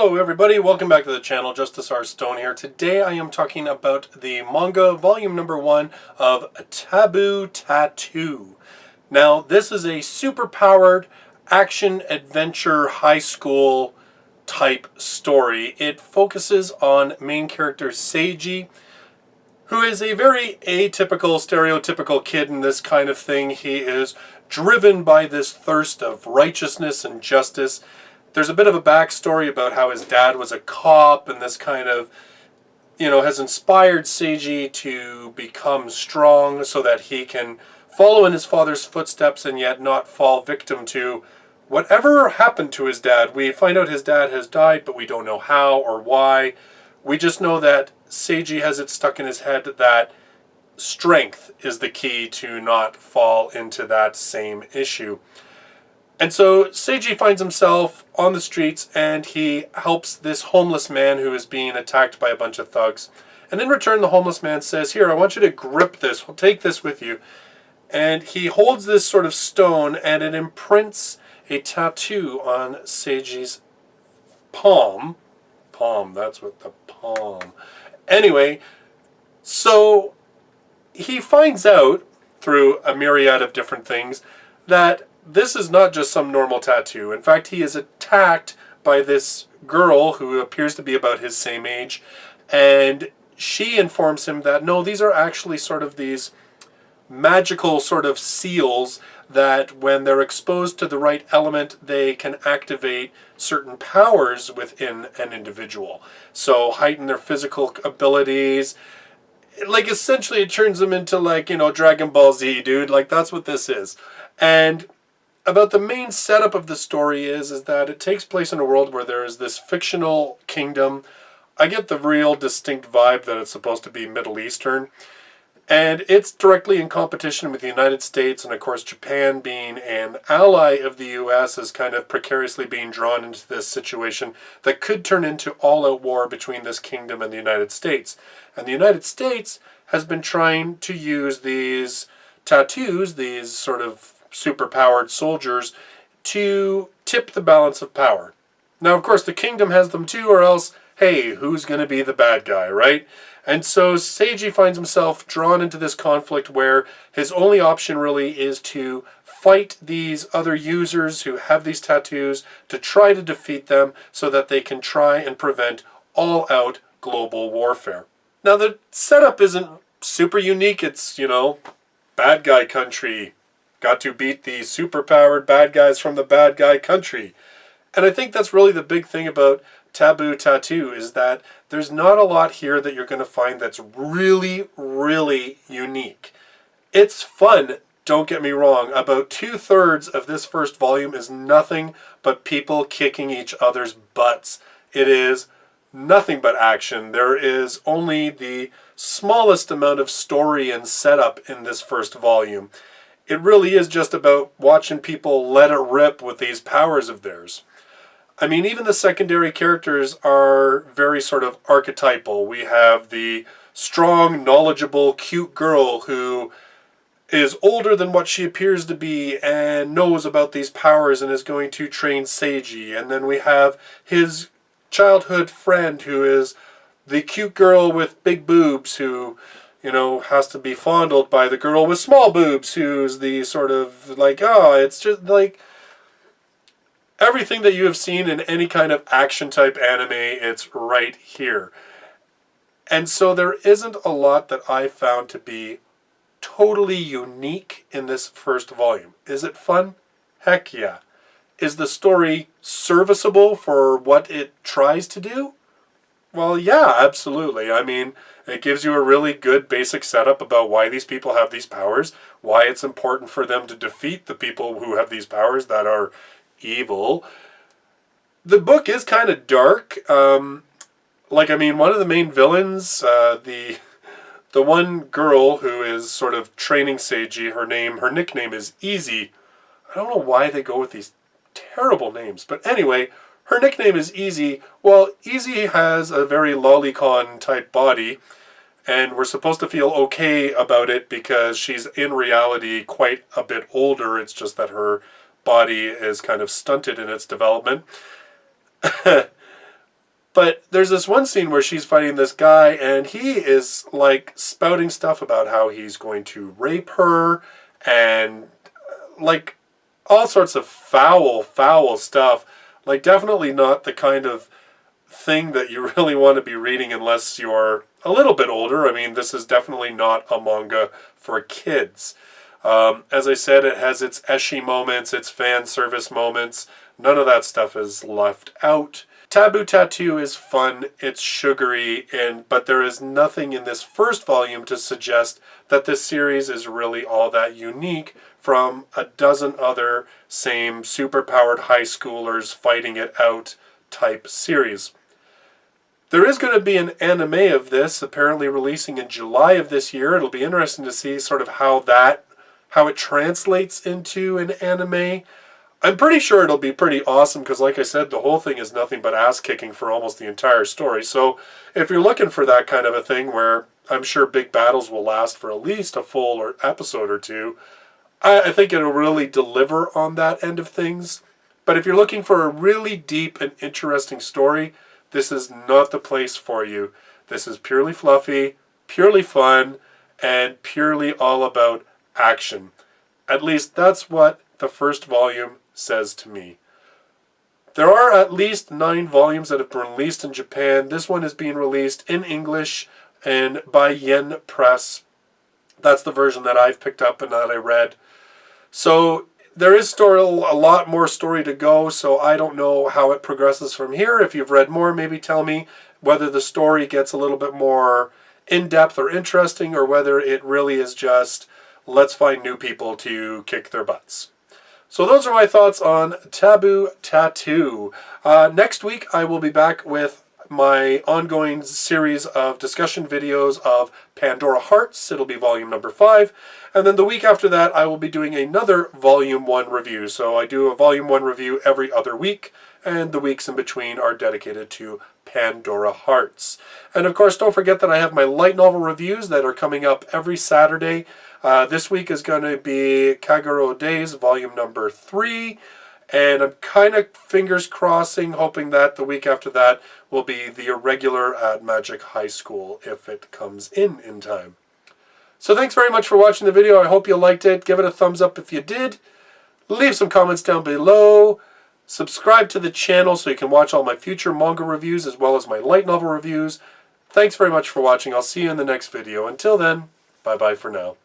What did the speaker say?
Hello everybody, welcome back to the channel. JustusRStone here. Today I am talking about the manga volume number 1 of Taboo Tattoo. Now this is a super powered action adventure high school type story. It focuses on main character Seiji, who is a very atypical, stereotypical kid in this kind of thing. He is driven by this thirst of righteousness and justice. There's a bit of a backstory about how his dad was a cop, and this kind of, has inspired Seiji to become strong so that he can follow in his father's footsteps and yet not fall victim to whatever happened to his dad. We find out his dad has died, but we don't know how or why. We just know that Seiji has it stuck in his head that strength is the key to not fall into that same issue. And so Seiji finds himself on the streets, and he helps this homeless man who is being attacked by a bunch of thugs. And in return, the homeless man says, "Here, I want you to grip this. Take this with you." And he holds this sort of stone, and it imprints a tattoo on Seiji's palm. That's what the palm. Anyway, so he finds out through a myriad of different things that this is not just some normal tattoo. In fact, he is attacked by this girl who appears to be about his same age, and she informs him that no, these are actually sort of these magical sort of seals that when they're exposed to the right element, they can activate certain powers within an individual. So heighten their physical abilities. Like, essentially it turns them into, like, Dragon Ball Z, dude. Like, that's what this is. And about the main setup of the story is that it takes place in a world where there is this fictional kingdom. I get the real distinct vibe that it's supposed to be Middle Eastern. And it's directly in competition with the United States, and of course Japan, being an ally of the US, is kind of precariously being drawn into this situation that could turn into all-out war between this kingdom and the United States. And the United States has been trying to use these tattoos, these sort of super-powered soldiers, to tip the balance of power. Now, of course, the kingdom has them too, or else, hey, who's going to be the bad guy, right? And so Seiji finds himself drawn into this conflict where his only option really is to fight these other users who have these tattoos, to try to defeat them so that they can try and prevent all-out global warfare. Now, the setup isn't super unique. It's, bad guy country. Got to beat the super-powered bad guys from the bad guy country. And I think that's really the big thing about Taboo Tattoo, is that there's not a lot here that you're going to find that's really, really unique. It's fun, don't get me wrong. About 2/3 of this first volume is nothing but people kicking each other's butts. It is nothing but action. There is only the smallest amount of story and setup in this first volume. It really is just about watching people let it rip with these powers of theirs. I mean, even the secondary characters are very sort of archetypal. We have the strong, knowledgeable, cute girl who is older than what she appears to be and knows about these powers and is going to train Seiji. And then we have his childhood friend who is the cute girl with big boobs who, has to be fondled by the girl with small boobs, who's the sort of like, it's just like everything that you have seen in any kind of action type anime, it's right here. And so there isn't a lot that I found to be totally unique in this first volume. Is it fun? Heck yeah. Is the story serviceable for what it tries to do? Well, yeah, absolutely. I mean, it gives you a really good basic setup about why these people have these powers, why it's important for them to defeat the people who have these powers that are evil. The book is kind of dark. One of the main villains, the one girl who is sort of training Seiji, her nickname is Easy. I don't know why they go with these terrible names, but anyway, her nickname is Easy. Well, Easy has a very lolicon type body, and we're supposed to feel okay about it because she's in reality quite a bit older. It's just that her body is kind of stunted in its development. But there's this one scene where she's fighting this guy, and he is like spouting stuff about how he's going to rape her, and like all sorts of foul stuff. Like, definitely not the kind of thing that you really want to be reading unless you're a little bit older. I mean, this is definitely not a manga for kids. As I said, it has its ecchi moments, its fan service moments. None of that stuff is left out. Taboo Tattoo is fun, it's sugary, but there is nothing in this first volume to suggest that this series is really all that unique from a dozen other same superpowered high schoolers fighting it out type series. There is going to be an anime of this, apparently releasing in July of this year. It'll be interesting to see sort of how it translates into an anime. I'm pretty sure it'll be pretty awesome because, like I said, the whole thing is nothing but ass-kicking for almost the entire story. So if you're looking for that kind of a thing where I'm sure big battles will last for at least a full episode or two, I think it'll really deliver on that end of things. But if you're looking for a really deep and interesting story, this is not the place for you. This is purely fluffy, purely fun, and purely all about action. At least that's what the first volume says to me. There are at least 9 volumes that have been released in Japan. This one is being released in English and by Yen Press. That's the version that I've picked up and that I read. So there is still a lot more story to go, so I don't know how it progresses from here. If you've read more, maybe tell me whether the story gets a little bit more in-depth or interesting, or whether it really is just, let's find new people to kick their butts. So those are my thoughts on Taboo Tattoo. Next week I will be back with my ongoing series of discussion videos of Pandora Hearts. It'll be volume number 5. And then the week after that I will be doing another volume 1 review. So I do a volume 1 review every other week, and the weeks in between are dedicated to Pandora Hearts. And of course, don't forget that I have my light novel reviews that are coming up every Saturday. This week is going to be Kagero Days, volume number 3. And I'm kind of fingers crossing, hoping that the week after that will be the irregular at Magic High School, if it comes in time. So thanks very much for watching the video. I hope you liked it. Give it a thumbs up if you did. Leave some comments down below. Subscribe to the channel so you can watch all my future manga reviews as well as my light novel reviews. Thanks very much for watching. I'll see you in the next video. Until then, bye-bye for now.